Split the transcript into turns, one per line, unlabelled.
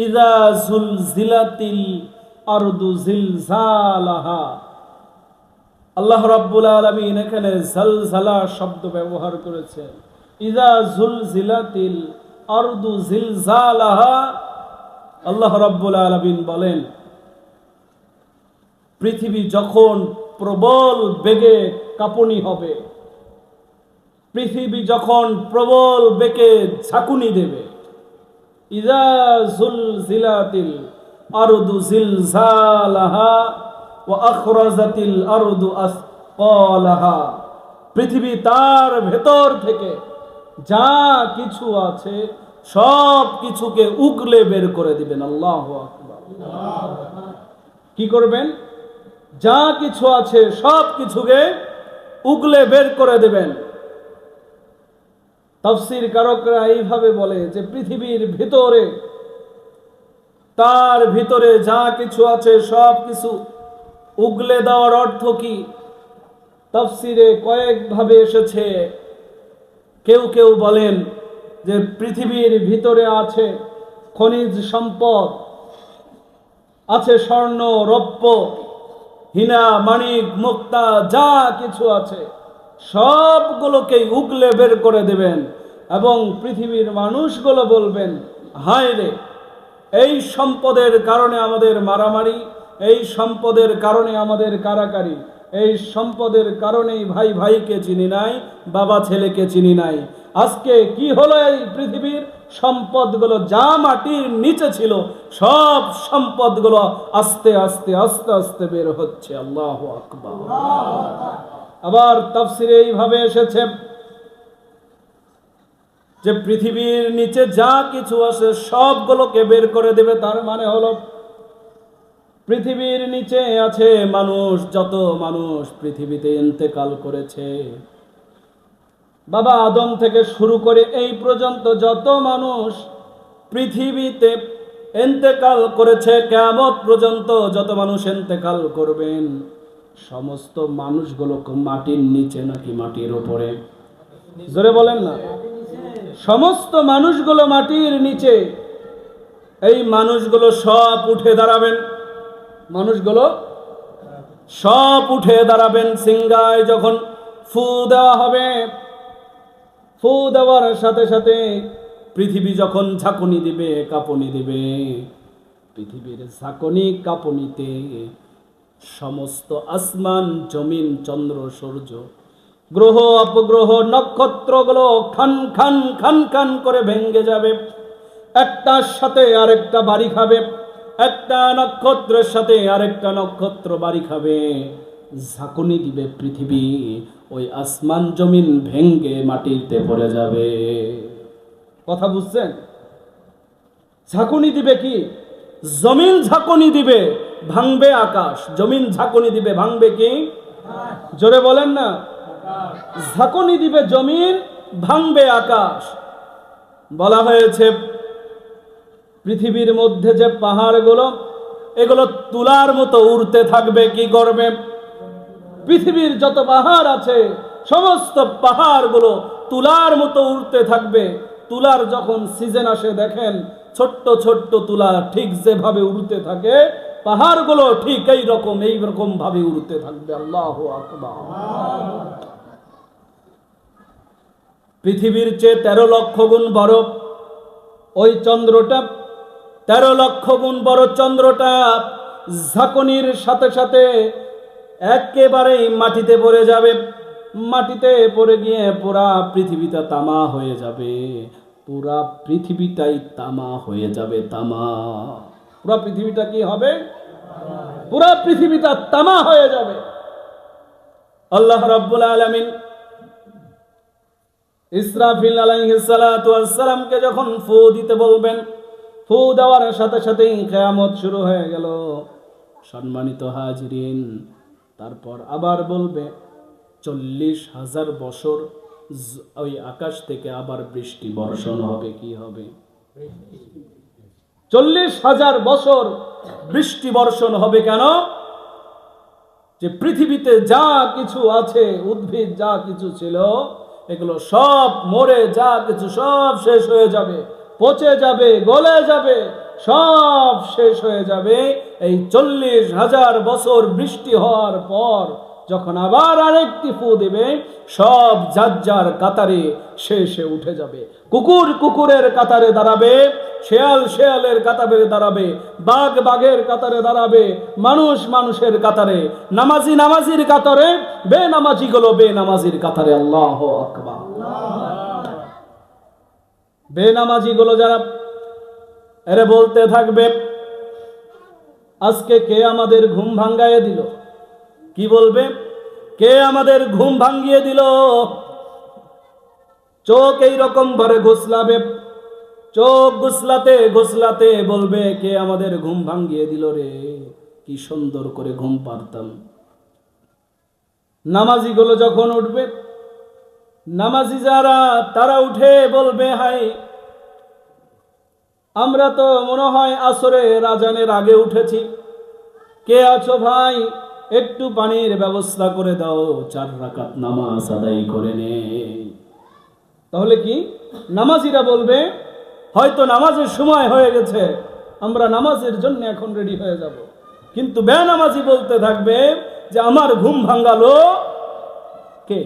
ইযা যুলজিলাতিল আরদু জিলজালাহা। আল্লাহ রাব্বুল আলামিন এখানে জালজালা শব্দ ব্যবহার করেছেন। ইযা যুলজিলাতিল আরদু জিলজালাহা। আল্লাহ রাব্বুল আলামিন বলেন, পৃথিবী যখন প্রবল বেগে কাঁপুনি হবে, পৃথিবী যখন প্রবল বেগে ঝাঁকুনি দেবে, ইযা যুলজিলাতিল আরদু জিলজালাহা ওয়া আখরাজাতিল আরদু আসকালাহা। পৃথিবী তার ভেতর থেকে যা কিছু আছে সব কিছুকে উগলে বের করে দিবেন। আল্লাহু আকবার। কি করবেন? যা কিছু আছে সব কিছুকে উগলে বের করে দেবেন। তাফসীর কারকরা এইভাবে বলে যে পৃথিবীর ভিতরে, তার ভিতরে যা কিছু আছে সব কিছু উগলে দেওয়ার অর্থ কি? তাফসীরে কয়েকভাবে এসেছে। কেউ কেউ বলেন যে পৃথিবীর ভিতরে আছে খনিজ সম্পদ, আছে স্বর্ণ, রৌপ্য, হীরা, মানিক, মুক্তা, যা কিছু আছে সবগুলোকে উগলে বের করে দেবেন। এবং পৃথিবীর মানুষগুলো বলবেন, হায় রে, এই সম্পদের কারণে আমাদের মারামারি, এই সম্পদের কারণে আমাদের কারাকারি, এই সম্পদের কারণেই ভাই ভাইকে চিনি নাই, বাবা ছেলেকে চিনি নাই। আজকে কি হলো? এই পৃথিবীর সম্পদগুলো যা মাটির নিচে ছিল সব সম্পদগুলো আস্তে আস্তে আস্তে আস্তে বের হচ্ছে। আল্লাহু আকবার। আবার তাফসীরে এইভাবে এসেছে যে পৃথিবীর নিচে যা কিছু আছে সবগুলোকে বের করে দেবে। তার মানে হলো পৃথিবীর নিচে আছে মানুষ, যত মানুষ পৃথিবীতে ইন্তেকাল করেছে, বাবা আদম থেকে শুরু করে এই পর্যন্ত যত মানুষ পৃথিবীতে ইন্তেকাল করেছে, কিয়ামত পর্যন্ত যত মানুষ ইন্তেকাল করবেন, সমস্ত মানুষগুলো মাটির নিচে নাকি মাটির উপরে? জোরে বলেন না। সমস্ত মানুষগুলো মাটির নিচে। এই মানুষগুলো সব উঠে দাঁড়াবেন, মানুষগুলো সব উঠে দাঁড়াবেন। সিংহায় যখন ফু দেওয়া হবে, ফু দেওয়ার সাথে সাথে পৃথিবী যখন ঝাঁকুনি দিবে, কাঁপুনি দিবে, পৃথিবীর ঝাঁকুনি কাঁপুনিতে সমস্ত আসমান, জমিন, চন্দ্র, সূর্য, গ্রহ, অপগ্রহ, নক্ষত্রগুলো খান খান খান খান করে ভেঙে যাবে। একটার সাথে আরেকটা বাড়ি খাবে, একটা নক্ষত্রের সাথে আরেকটা নক্ষত্র বাড়ি খাবে। ঝাঁকুনি দিবে পৃথিবী, ওই আসমান জমিন ভেঙ্গে মাটিতে পড়ে যাবে। কথা বুঝছেন? ঝাঁকুনি দিবে কি? জমিন ঝাঁকুনি দিবে, ভাঙবে আকাশ। জমিন ঝাঁকুনি দিবে, ভাঙবে কি? জোরে বলেন না। ঝাঁকুনি দিবে জমিন, ভাঙবে আকাশ। বলা হয়েছে পৃথিবীর মধ্যে যে পাহাড়গুলো, এগুলো তুলার মতো উড়তে থাকবে। কি করবে? পৃথিবীর যত পাহাড় আছে সমস্ত পাহাড়গুলো তুলার মতো উড়তে থাকবে। তুলার যখন সিজন আসে দেখেন, ছোট্ট ছোট্ট তুলা ঠিক যেভাবে উড়তে থাকে, পাহাড়গুলো ঠিক এইরকম ভাবে উড়তে থাকবে। আল্লাহু আকবার। পৃথিবীর চেয়ে 13 লক্ষ গুণ বড় ওই চন্দ্রটা, 13 লক্ষ গুণ বড় চন্দ্রটা ঝাঁকুনির সাথে সাথে একেবারেই মাটিতে পড়ে যাবে। মাটিতে পড়ে গিয়ে পুরা পৃথিবীটা তামা হয়ে যাবে। পুরা পৃথিবীটাই তামা হয়ে যাবে। তামা। পুরা পৃথিবীটা কি হবে? পুরা পৃথিবীটা তামা হয়ে যাবে। আল্লাহ রাব্বুল আলামিন ইসরাফিল আলাইহিস সালাতু ওয়াস সালামকে যখন ফু দিতে বলবেন, ফু দেওয়ার সাথে সাথেই কিয়ামত শুরু হয়ে গেল। সম্মানিত হাজিরিন, তারপর আবার বলবে 40,000 বছর ওই আকাশ থেকে আবার বৃষ্টি বর্ষণ হবে। কি হবে? 40,000 বছর বৃষ্টি বর্ষণ হবে। কেন? যে পৃথিবীতে যা কিছু আছে, উদ্ভিদ যা কিছু ছিল, এগুলো সব মরে, যা কিছু সব শেষ হয়ে যাবে, পচে যাবে, গলে যাবে। সব শেষ হয়ে যাবে এই 40,000 বছর বৃষ্টি হওয়ার পর। যখন আবার আরেকটি ফু দেবে, সব যার যার কাতারে শেষে উঠে যাবে। কুকুর কুকুরের কাতারে দাঁড়াবে, শেয়াল শেয়ালের কাতারে দাঁড়াবে, বাঘ বাঘের কাতারে দাঁড়াবে, মানুষ মানুষের কাতারে, নামাজি নামাজির কাতারে, বেনামাজি গুলো বেনামাজির কাতারে। আল্লাহু আকবার। বেনামাজি গুলো যারা এরে বলতে থাকবে, আজকে কে আমাদের ঘুম ভাঙ্গাইয়ে দিল? কি বলবে? কে আমাদের ঘুম ভাঙ্গিয়ে দিল? চোখ এইরকম ভরে ঘুষলাবে, চোখ ঘুষলাতে ঘুষলাতে বলবে, কে আমাদের ঘুম ভাঙ্গিয়ে দিল রে, কি সুন্দর করে ঘুম পারতাম। নামাজি গুলো যখন উঠবে, নামাজি যারা তারা উঠে বলবে, হাই আমরা তো মনে হয় আসরের আজানের আগে উঠেছি, কে আছো ভাই, একটু পানির ব্যবস্থা করে দাও, 4 রাকাত নামাজ আদায় করে নে। তাহলে কি নামাজিরা বলবে, হয়তো নামাজের সময় হয়ে গেছে, আমরা নামাজের জন্য এখন রেডি হয়ে যাব। কিন্তু বেনামাজি বলতে থাকবে যে আমার ঘুম ভাঙালো কে?